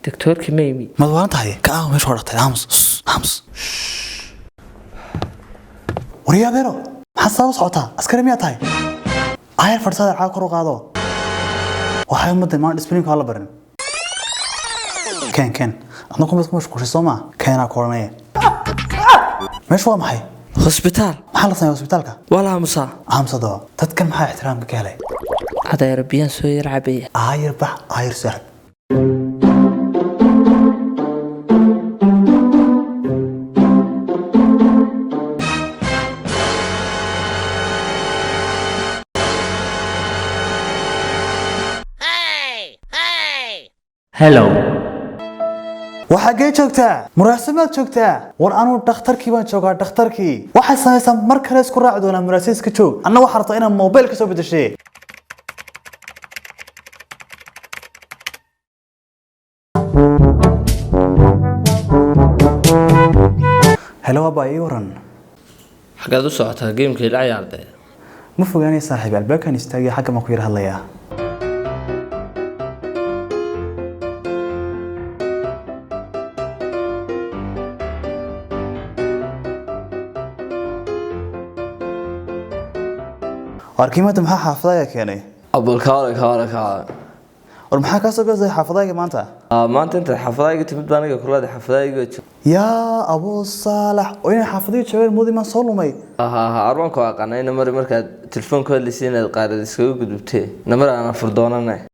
دكتور كميمي ما دوانت هاي كأهو مش ورقتي هامس وريا بيرو حاسة وصعتها أسكري ميات هاي هاي الفرصة عاكرو قادو وحي مدة ما ديسبلين كهلا برن كان أنكم بس مش كوشي صوما كان كورنية مش وام حي هوسبيتال محل صنع هوسبيتالك ولا مسا هامس دو تتكلم محي احترامك كهلي هذا يا ربيان سوير عبيه عاير بح عاير سحب هلو waxaa joogtaa muraasamaad joogtaa war anu dhakhtarkii baan joogaa dhakhtarkii waxa samaysan mar kale isku raac doona muraasiska joog anna waxa rabtaa inaan mobile ka soo bedeshay hello abay waran xagaad u socotaa geemkii la ciyaartay ma fogaanay saaxiib albaabkan istaagay xagga ma ku yar hadlayaa أركيمة محا حافظة كياني أبو الكارك ورمحا كاسو قصدي حافظة مانتا ما أنت حافظة تبد بانك كلها حافظة يا أبو صالح وين حافظة شوية الماضي ما صلوا مي أروانكو أقانا نمر مركا تلفون كل سنة القاعدة يسوي قدوتي نمر أنا فردونا نه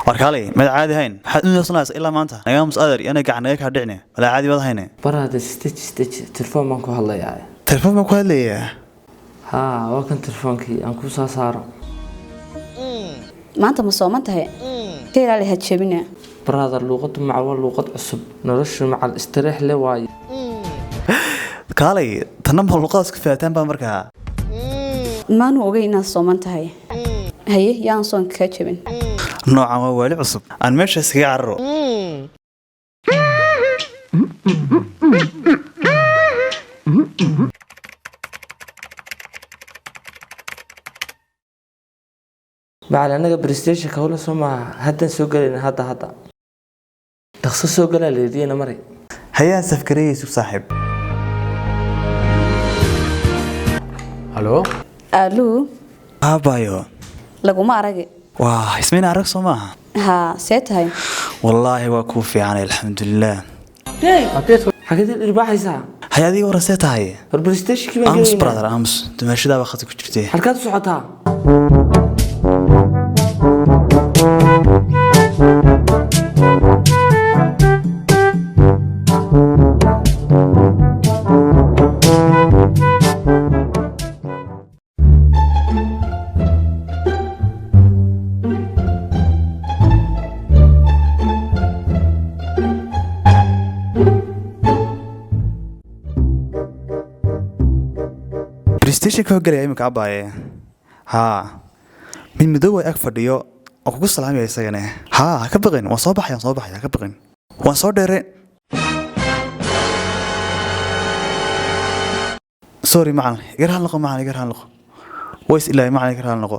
warkaalay mid caadi hayn waxaad u yeesanays ilaa maanta naga musaadir yana gacanay ka dhicne wala caadi wada hayne barada stage telefoon man ku hadlayaa telefoon ma ku hadlayaa ha waa kan telefoonkii aan ku soo saaro maanta ma soo mantahay teelaale had jabina barada luqad macwa luqad cusub noloshu macal istiraah le waay kaalay tanam luqadas ka faataan ba markaa maanu ogeynaa soo mantahay haye yaan soo ka jabin noocan waa wali cusub aan meesha iskaga carro بعد أنا بريستيشن كهولا سوما هدا سوقلنا هدا تخصص سوقنا اللي أنا مري هيا سفكري سو صاحب ألو الو ابايو laguma arag واه اسمين عرق سماها ها سيتهاي والله وكوفي يعني الحمد لله حكيت الإرباح يسا هيا دي ورسيتها هي البلايستيشن كيف امس برادر امس تمشي دا باخذك كجرتي حركات صعتها بريستيشن كو غلي imika abaaye ha min madow ay ag fadhiyo oo kugu salaamay isagana ha ka baqin waan soo baxay ka baqin waan soo dheere sorry macaan igar hal noqo ways ilaa macaan igar hal noqo